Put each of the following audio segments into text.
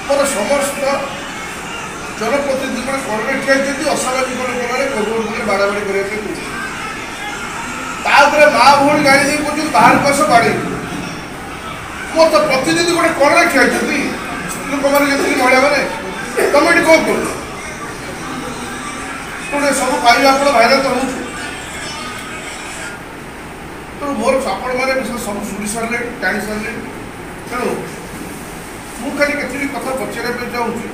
मोर समस्त जनप्रतिनिधि मैंने कड़े ठिया असामाजिक लोक बाड़ाबाड़ी करने माँ भूमि गाड़ी दे कह बाहर कस बाड़े मोर तो प्रतिनिधि गोटे कड़े ठिया लोक मैंने महिला मैंने तुम ये कौन कर सब पाइबा आप भाइराल तो हूँ तो मोर आपण मैंने सब शुणी सारे जाणी सारे तेणु मुझे खाली केतोटी कथा पचारे चाहूँगी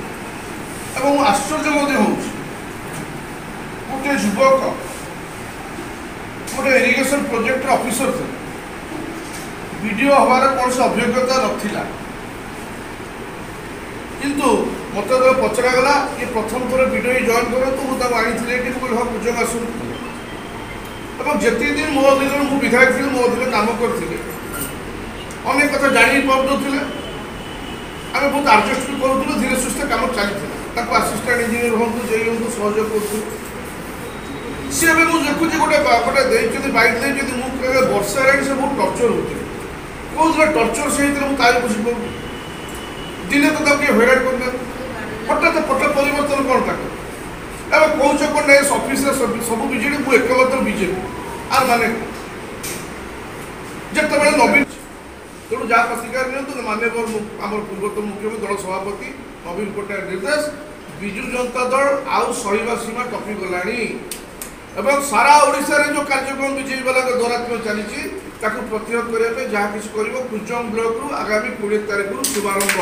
और आश्चर्य गोटे युवक गोटे इरिगेशन प्रोजेक्ट ऑफिसर थे वीडियो हमारे कौन से अभिज्ञता नाला किंतु मत जो पचरागला ये प्रथम थर वीडियो जॉइन करूँ मुझे आनी हाँ पूजक आस जिते दिन मो दिन मुझे विधायक थी मो दिन कम करें अनेक कथा जानी पारे आम बहुत आडजस्ट भी करूँ धीरे सुस्थे कम चलता आसिस्टाट इंजीनियर हूँ जे हूँ सहयोग कर सी मुझे देखुची गोटे गोटे बैक देखते मुझे वर्षा है से बहुत टर्चर होते कौन टर्चर से मुझे बुझीपार दिने तो किए हैरान करना हठात पट परिवर्तन कौन तक कौच कौन ना अफिस सब बीजेडी मुझे एकमात्र बीजेपी आर माने जिते बड़े नवीन तेणु जहाँ प्रतिकार नहीं माननीय आम पूर्वतन मुख्यमंत्री दल सभापति नवीन पट्टनायक निर्देश विजु जनता दल आउ सहीवा सीमा टपी गलानी एवं सारा ओडिशा रे जो कार्यक्रम बीजेपी वाला द्वारा चली प्रतिहत करने जहाँ किसी कर कुजंग ब्लॉक रु आगामी 20 तारीख रु शुभारंभ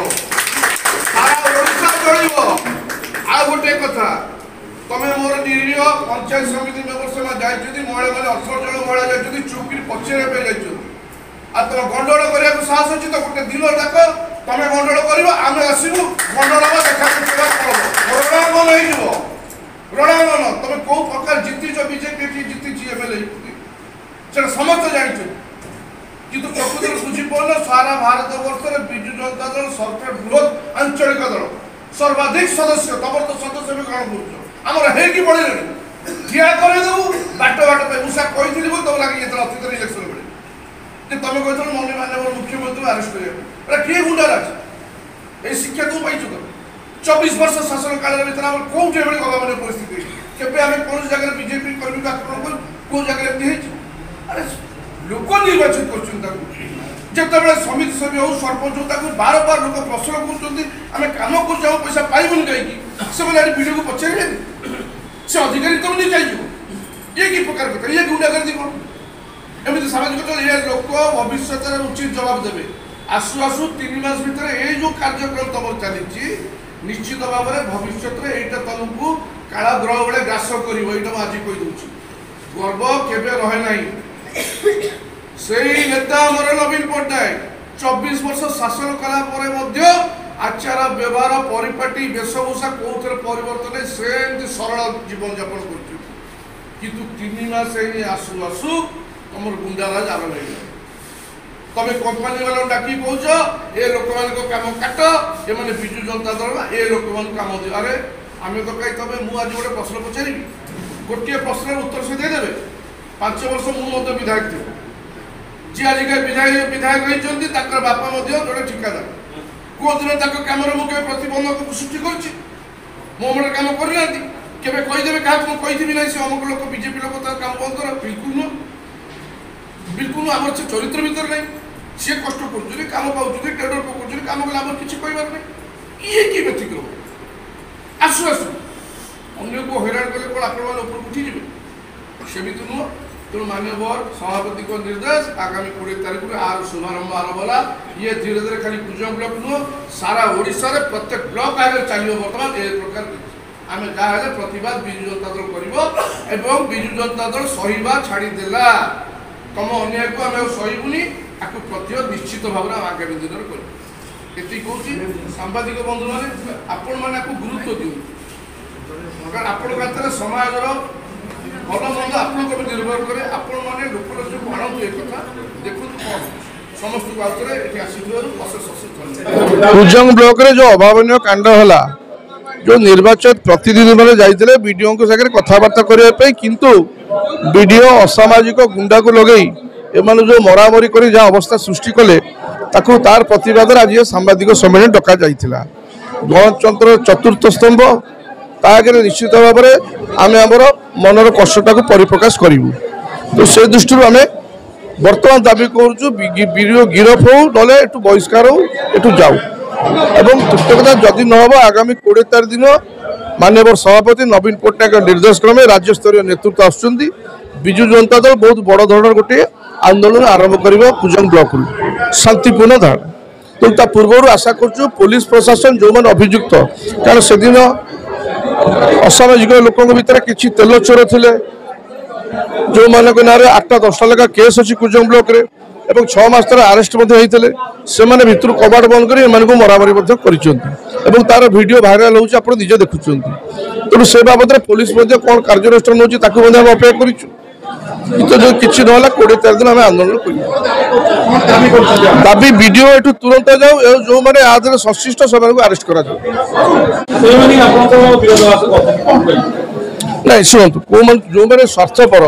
सारा ओडिशा चलिब आ गोटे कथा तमें मोर निरीह पंचायत समिति मेम्बर से जाइए महिला मैंने 18 जन महिला जाइए चुपी पचारे जाइए आ तुम गंडगोल करने को साहस अच्छी तो गोटे दिन डाक तुम गंडगोल कर आम आसबू गंडगोल देखा रणांगन हो रणांगन तुम कौ प्रकार जीतीच बीजेपी जीती एमएलए से समस्त जानते किंतु प्रकृति बुझीपार सारा भारत वर्ष में विजु जनता दल सबसे बृहत आंचलिक दल सर्वाधिक सदस्य तम तो सदस्य भी ग्रहण कर आमर है बढ़े ठिया करदेबू बाट बाट मुझा कही तुम लगे अतीत इलेक्शन बेले तुम कही मम्मी माननीय मुख्यमंत्री आरेस्ट करा किए गुंडाराज ये शिक्षा तुम पाई 24 वर्ष शासन काल भर आम कौटे गवामान परिस्थिति केवे आम कौन जगह बीजेपी कर्मी को आक्रमण कर कौ जगह अरे लोक निर्वाचित करते समिति सभ्य हो सरपंच हो बार बार लोक प्रश्न करें कम कर पैसा पाइबन कहीं से वीडियो को पचारे से अधिकारी तुम नहीं चाहिए ये कि प्रकार कथा ये गुंडागर्दी कौन एमती सामाजिक ये लोक भविष्य उचित जवाब देवे आसु आसु 3 मास भितर ये जो कार्यक्रम तुम चली निश्चित भाव में भविष्य में यहाँ तुमको कालाग्रह बेले ग्रास कर आज कहीदे गर्व केवे रहे ना से नेता मोर नवीन पट्टनायक 24 वर्ष शासन कला आचार व्यवहार परिपाटी वेशभूषा कौन परिवर्तन से सरल जीवन यापन कर 3 मास आसु आसु तुम गुंडाराज आरंभ हो तुम कंपानी वाला डाकी कौच ए लोक मान कम काट ये मैंने विजु जनता दल ए लोक मान कम दि अरे आम तो कहीं तुम मुझे गोटे प्रश्न पचारि गोटे प्रश्न उत्तर से देदेवे 5 वर्ष मुझे विधायक थी जी आज विधायक रही बापा जोड़े ठिकादार कौ दिन कम मुझे प्रतिबंधक सृष्टि कर कम करना केवे कहीदेवे क्या कही ना से अमुक लोक बीजेपी लोक काम बंद कर बिल्कुल आम से चरित्र भीतर नहीं सी कष्ट कर कम पाँच टेंडर पकाउं कम कले आम किसी कहबार नहीं ये कि व्यतिक्रम आसु आसु अन्य को हैरान कले कौन आप उठीजे सेमती नुह तेणु माननीय सभापति को निर्देश आगामी 20 तारीख में आर शुभारंभ आरंभ है ये धीरे धीरे खाली कुजंग ब्लॉक नुह सारा ओडिशा रे प्रत्येक ब्लॉक आगे चलो बर्तमान ए प्रकार आम जहाँ प्रतिवाद विजु जनता दल कर विजु जनता दल सहीवा छाड़देला तुम अन्याय को आम सहबुनि आपको प्रतिरोध निश्चित भाव में आगामी दिन में कर कहूँ सांबादिक बंधु मैंने आपण मैंने गुरुत्व दिखाँ कारण आपण हाथ समाजर भल मंद आप निर्भर कै आपण मैंने लोक आणतु एक देखु कौन समस्त कुजंग ब्लॉक रे जो अभावन कांड है जो निर्वाचन प्रतिनिधि मैंने जाते बीडीओ सागर कथबार्ता करने किंतु बीडीओ असामाजिक गुंडा को लगे एमाने जो मरामरी कर जहाँ अवस्था सृष्टि कले तार प्रतिवाद आज सांबादिक सम्मेलन डक जाइथिला गणतंत्र चतुर्थ स्तंभ ताकि निश्चित भाव में आम आमर मनर कष्टा को परिप्रकाश करूँ। तो से दृष्टि आम बर्तमान दाबी करूँ गिरफ हो ना एटू बहिष्कार हो एटू जाऊ एवं तृतीय कथा जदि न हम आगामी 20 तारीख दिन माननीय सभापति नवीन पट्टनायक निर्देश क्रमे राज्य स्तरीय नेतृत्व आसुच्च विजु जनता दल बहुत बड़ धरण गोटे आंदोलन आरंभ कर कुजंग ब्लॉक शांतिपूर्ण धारणा। तो ता पूर्व आशा करूँ पुलिस प्रशासन जो मैंने अभियुक्त कारण से दिन असामाजिक लोकों भितर किसी तेल चोर थे जो मान ना 8-10टा लेखा केस अच्छी कुजंग ब्लॉक रे एवं 6 मास तर आरेस्ट से भितर कबाट बंद कर मरामरी कर तार वीडियो भाइराल होचे आप निजे देखुं। तेणु से बाबद पुलिस कौन कार्यानुष्ठान होती अपेक्षा करूँ तो जो किसी ना 20 तारीख दिन आम आंदोलन कर दाबी वीडियो एठू तुरंत जाऊ जो मैंने आदि संश्लिष्ट से आरेस्ट कर नहीं शुणु कौ जो मैंने स्वार्थपर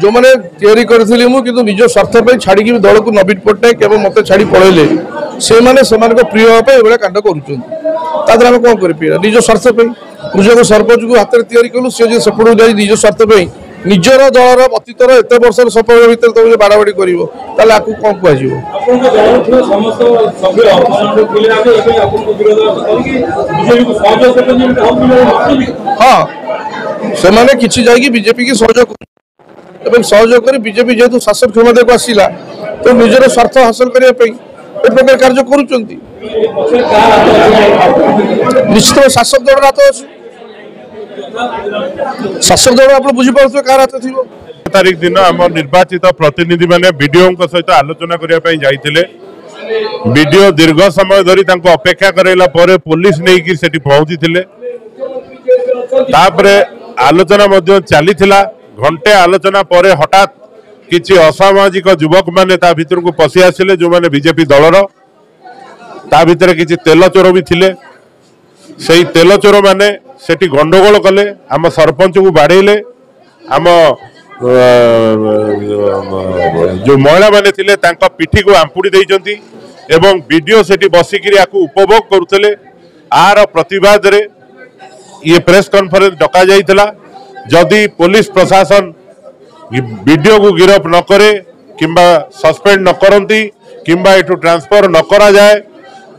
जो मैंने तैयारी करी मुझे निज स्वार्थ छाड़ी दल को नवीन पट्टनायक और मत छाड़ी पलैले से प्रिय हाँ कांड कर आम कौन कर निज स्वार्थ पूजा सरपंच को हाथ में या कलु सी सेपट जाए निज स्वार्थ निजर दलर अतीतर एत वर्ष सफल भितर तुम बाड़ाबाड़ी कर कौन कह हाँ से किसी जाएगी बीजेपी की सहयोग सहयोग कर बीजेपी जेहेतु शासन क्षमता को आसला तो निजर स्वार्थ हासिल करने प्रकार कार्य कर निश्चित शासक दल हाथ अच्छे शासक दल आप बुझीपे कार हाथ थी तारीख दिन आम निर्वाचित प्रतिनिधि मैंने वीडियो सहित आलोचना करने जाते वीडियो दीर्घ समय धरी अपेक्षा कराइला पुलिस नहीं सेठी पहुंची आलोचना चली घंटे आलोचना पर हठात किसी असामाजिक युवक माने ता भीतर को पशि आसिले जो माने बीजेपी दलर ता भीतर किसी तेल चोर भी थिले सेही तेल चोर माने सेठी गंडगोल कले आम सरपंच को बाड़ेले आम जो महिला माने थिले तांका पिठी को आंपुड़ी देइचंती एवं वीडियो सेठी बसिकिरी आकु उपभोग करुतले आर प्रतिवाद रे ये प्रेस कॉन्फ्रेंस डका जाइतला जदि पुलिस प्रशासन वीडियो को गिरफ न करे किंबा सस्पेंड न करती किंबा एठू ट्रांसफर न करा जाए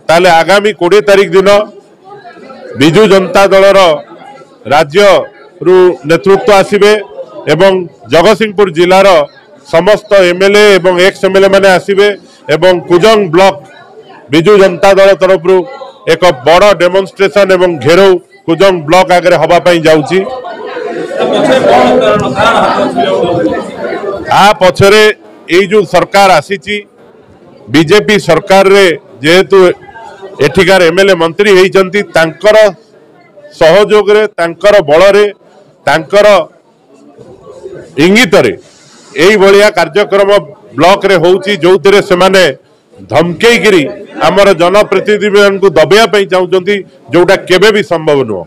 ताले आगामी 20 तारीख दिन विजु जनता दलर राज्य रु नेतृत्व आसिबे एवं जगतसिंहपुर जिलार समस्त एमएलए एवं एक्स एमएलए माने आसिबे एवं कुजंग ब्लॉक विजु जनता दल तरफ एक बड़ डेमोन्स्ट्रेशन एवं घेराव कुजंग ब्लॉक आगे हवा पाई जाउची आ पछरे एई जो सरकार आसीची बीजेपी सरकार रे जेहेतु एठिकार एमएलए मंत्री होइचंती तांकर सहयोग रे तांकर बल रे तांकर इंगित रे एई भलिया कार्यक्रम ब्लॉक रे होउची जोउतरे से माने धमकेई गिरी हमर जनप्रतिनिधि को दबिया पई चाहउचंती जोटा केबे भी संभव नुह।